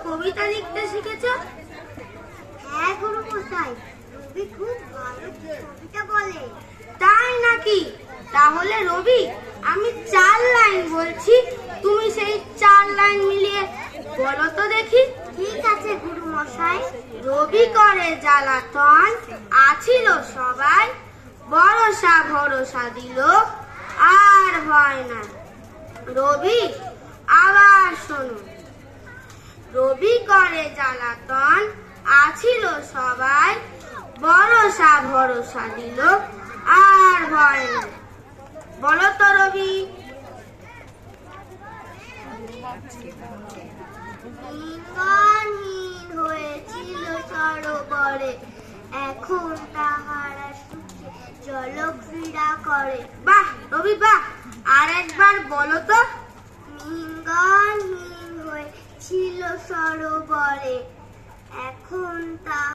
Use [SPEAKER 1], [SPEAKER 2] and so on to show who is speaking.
[SPEAKER 1] কবিতা লিখতে শিখেছো?
[SPEAKER 2] হ্যাঁ গুরু মশাই, রবি খুব ভালো কবিতা বলে।
[SPEAKER 1] তাই নাকি? তাহলে রবি, আমি 4 লাইন বলছি, তুমি সেই 4 লাইন মিলিয়ে বলো তো দেখি।
[SPEAKER 2] ঠিক আছে গুরু মশাই।
[SPEAKER 1] রবি করে জ্বালাতন, আছিল সবাই, ভরসা ভরসা দিল, আর হয় না। রবি, আবার শোনো। রবি করে জ্বালাতন, আছিল সবাই, ভরসা ভরসা দিল, আর হয় না। বলো তো রবি।
[SPEAKER 2] লিঙ্গনহীন হয়েছিল সরোবরে, এখন তাহারা সুখে জলক্রীড়া করে।
[SPEAKER 1] বাহ রবি বাহ, আর একবার বলো তো।
[SPEAKER 2] লিঙ্গনহীন হয়েছিল সরোবরে,